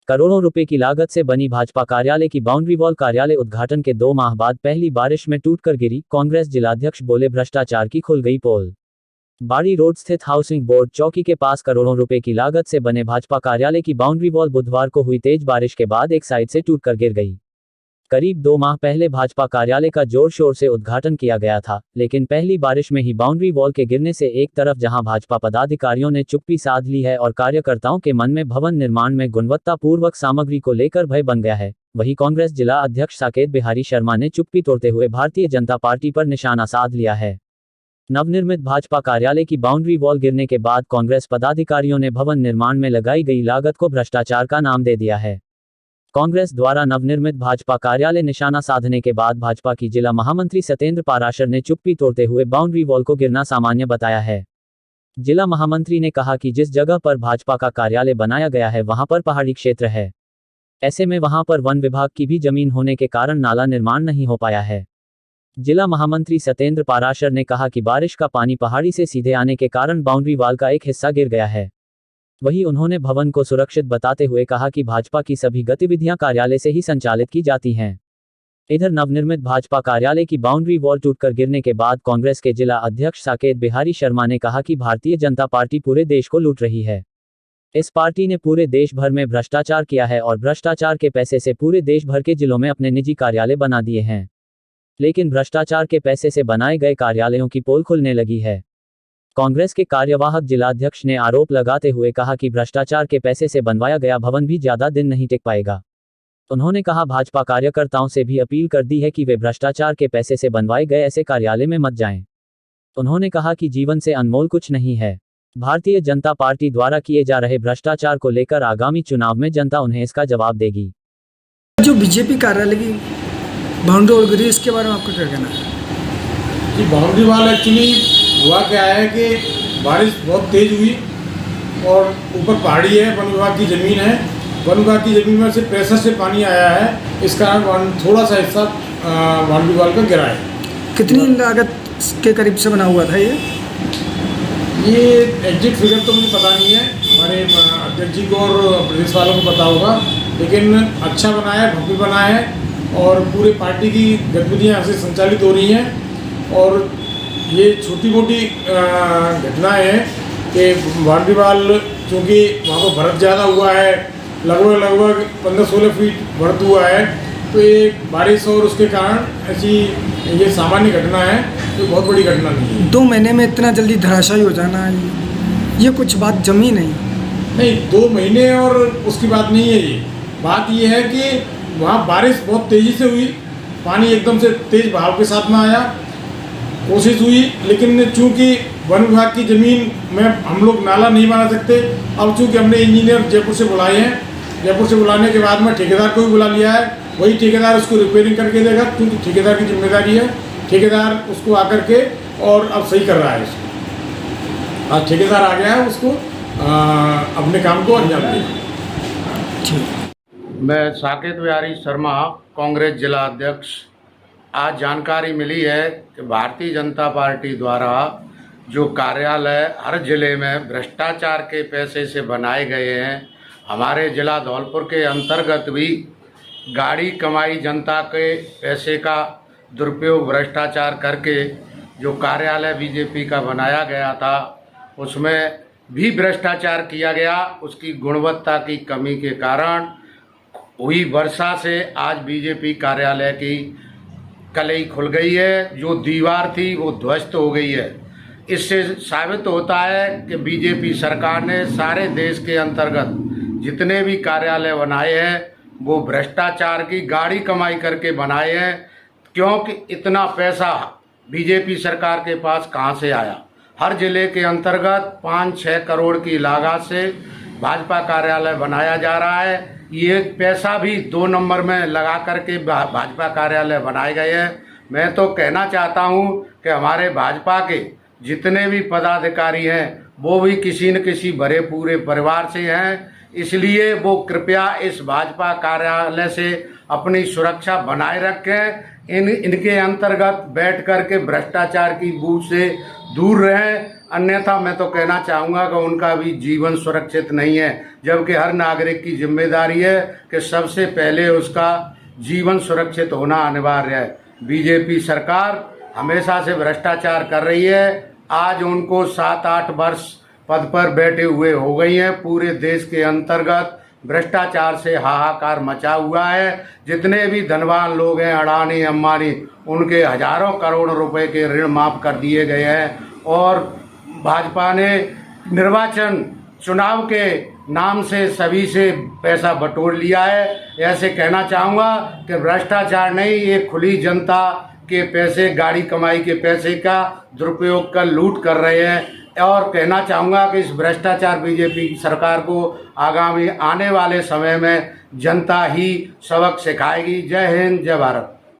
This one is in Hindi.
करोड़ों रुपए की लागत से बनी भाजपा कार्यालय की बाउंड्री वॉल कार्यालय उद्घाटन के 2 माह बाद पहली बारिश में टूटकर गिरी। कांग्रेस जिलाध्यक्ष बोले भ्रष्टाचार की खुल गई पोल। बाड़ी रोड स्थित हाउसिंग बोर्ड चौकी के पास करोड़ों रुपए की लागत से बने भाजपा कार्यालय की बाउंड्री वॉल बुधवार को हुई तेज बारिश के बाद एक साइड से टूटकर गिर गई। करीब 2 माह पहले भाजपा कार्यालय का जोर शोर से उद्घाटन किया गया था, लेकिन पहली बारिश में ही बाउंड्री वॉल के गिरने से एक तरफ जहां भाजपा पदाधिकारियों ने चुप्पी साध ली है और कार्यकर्ताओं के मन में भवन निर्माण में गुणवत्तापूर्वक सामग्री को लेकर भय बन गया है, वहीं कांग्रेस जिला अध्यक्ष साकेत बिहारी शर्मा ने चुप्पी तोड़ते हुए भारतीय जनता पार्टी पर निशाना साध लिया है। नवनिर्मित भाजपा कार्यालय की बाउंड्री वॉल गिरने के बाद कांग्रेस पदाधिकारियों ने भवन निर्माण में लगाई गई लागत को भ्रष्टाचार का नाम दे दिया है। कांग्रेस द्वारा नवनिर्मित भाजपा कार्यालय निशाना साधने के बाद भाजपा की जिला महामंत्री सत्येंद्र पाराशर ने चुप्पी तोड़ते हुए बाउंड्री वॉल को गिरना सामान्य बताया है। जिला महामंत्री ने कहा कि जिस जगह पर भाजपा का कार्यालय बनाया गया है वहां पर पहाड़ी क्षेत्र है, ऐसे में वहां पर वन विभाग की भी जमीन होने के कारण नाला निर्माण नहीं हो पाया है। जिला महामंत्री सत्येंद्र पाराशर ने कहा कि बारिश का पानी पहाड़ी से सीधे आने के कारण बाउंड्री वॉल का एक हिस्सा गिर गया है। वहीं उन्होंने भवन को सुरक्षित बताते हुए कहा कि भाजपा की सभी गतिविधियां कार्यालय से ही संचालित की जाती हैं। इधर नवनिर्मित भाजपा कार्यालय की बाउंड्री वॉल टूटकर गिरने के बाद कांग्रेस के जिला अध्यक्ष साकेत बिहारी शर्मा ने कहा कि भारतीय जनता पार्टी पूरे देश को लूट रही है। इस पार्टी ने पूरे देश भर में भ्रष्टाचार किया है और भ्रष्टाचार के पैसे से पूरे देश भर के जिलों में अपने निजी कार्यालय बना दिए हैं, लेकिन भ्रष्टाचार के पैसे से बनाए गए कार्यालयों की पोल खुलने लगी है। कांग्रेस के कार्यवाहक जिलाध्यक्ष ने आरोप लगाते हुए कहा कि भ्रष्टाचार के पैसे से बनवाया गया भवन भी ज्यादा दिन नहीं टिक पाएगा। उन्होंने कहा भाजपा कार्यकर्ताओं से भी अपील कर दी है कि वे भ्रष्टाचार के पैसे से बनवाए गए ऐसे कार्यालय में मत जाएं। उन्होंने कहा कि जीवन से अनमोल कुछ नहीं है। भारतीय जनता पार्टी द्वारा किए जा रहे भ्रष्टाचार को लेकर आगामी चुनाव में जनता उन्हें इसका जवाब देगी। जो बीजेपी कार्यालय की बाउंड्री वॉल गिरी, इसके बारे में आपका क्या कहना है? जी, बाउंड्री वॉल एक्चुअली हुआ क्या है कि बारिश बहुत तेज़ हुई और ऊपर पहाड़ी है, वन विभाग की ज़मीन है। वन विभाग की ज़मीन में से प्रेशर से पानी आया है, इस कारण थोड़ा सा हिस्सा बाउंड्री वॉल का गिरा है। कितनी लागत के करीब से बना हुआ था ये एग्जैक्ट फिगर तो मुझे पता नहीं है, हमारे अध्यक्ष जी को और प्रदेश वालों को पता होगा, लेकिन अच्छा बना है, भव्य बना है और पूरे पार्टी की गतिविधियाँ यहाँ से संचालित हो रही हैं। और ये छोटी मोटी घटनाएं हैं कि बाउंड्री वॉल चूँकि वहाँ पर भरत ज़्यादा हुआ है, लगभग 15-16 फीट भरत हुआ है, तो ये बारिश और उसके कारण ऐसी ये सामान्य घटना है, तो बहुत बड़ी घटना नहीं है। 2 महीने में इतना जल्दी धराशायी हो जाना, ये कुछ बात जमी नहीं। 2 महीने और उसकी बात नहीं है। ये बात ये है कि वहाँ बारिश बहुत तेज़ी से हुई, पानी एकदम से तेज़ बहाव के साथ में आया, कोशिश हुई, लेकिन चूंकि वन विभाग की ज़मीन में हम लोग नाला नहीं बना सकते। अब चूंकि हमने इंजीनियर जयपुर से बुलाए हैं, जयपुर से बुलाने के बाद में ठेकेदार को भी बुला लिया है, वही ठेकेदार उसको रिपेयरिंग करके देगा, क्योंकि ठेकेदार की जिम्मेदारी है। ठेकेदार उसको आकर के और अब सही कर रहा है इसको। आज ठेकेदार आ गया है, उसको अपने काम को अंजाम देगा। मैं साकेत बिहारी शर्मा, कांग्रेस जिला अध्यक्ष। आज जानकारी मिली है कि भारतीय जनता पार्टी द्वारा जो कार्यालय हर जिले में भ्रष्टाचार के पैसे से बनाए गए हैं, हमारे जिला धौलपुर के अंतर्गत भी गाड़ी कमाई जनता के पैसे का दुरुपयोग भ्रष्टाचार करके जो कार्यालय बीजेपी का बनाया गया था उसमें भी भ्रष्टाचार किया गया। उसकी गुणवत्ता की कमी के कारण हुई वर्षा से आज बीजेपी कार्यालय की कलई खुल गई है, जो दीवार थी वो ध्वस्त हो गई है। इससे साबित होता है कि बीजेपी सरकार ने सारे देश के अंतर्गत जितने भी कार्यालय बनाए हैं वो भ्रष्टाचार की गाड़ी कमाई करके बनाए हैं, क्योंकि इतना पैसा बीजेपी सरकार के पास कहाँ से आया। हर जिले के अंतर्गत 5-6 करोड़ की लागत से भाजपा कार्यालय बनाया जा रहा है। ये पैसा भी 2 नंबर में लगा करके भाजपा कार्यालय बनाए गए हैं। मैं तो कहना चाहता हूँ कि हमारे भाजपा के जितने भी पदाधिकारी हैं वो भी किसी न किसी भरे पूरे परिवार से हैं, इसलिए वो कृपया इस भाजपा कार्यालय से अपनी सुरक्षा बनाए रखें। इनके अंतर्गत बैठ कर के भ्रष्टाचार की बूझ से दूर रहें। अन्यथा मैं तो कहना चाहूँगा कि उनका भी जीवन सुरक्षित नहीं है, जबकि हर नागरिक की जिम्मेदारी है कि सबसे पहले उसका जीवन सुरक्षित होना अनिवार्य है। बीजेपी सरकार हमेशा से भ्रष्टाचार कर रही है। आज उनको 7-8 वर्ष पद पर बैठे हुए हो गई हैं। पूरे देश के अंतर्गत भ्रष्टाचार से हाहाकार मचा हुआ है। जितने भी धनवान लोग हैं, अडानी अंबानी, उनके हजारों करोड़ रुपए के ऋण माफ कर दिए गए हैं और भाजपा ने निर्वाचन चुनाव के नाम से सभी से पैसा बटोर लिया है। ऐसे कहना चाहूँगा कि भ्रष्टाचार नहीं, ये खुली जनता के पैसे, गाड़ी कमाई के पैसे का दुरुपयोग कर लूट कर रहे हैं। और कहना चाहूँगा कि इस भ्रष्टाचार बीजेपी सरकार को आगामी आने वाले समय में जनता ही सबक सिखाएगी। जय हिंद, जय भारत।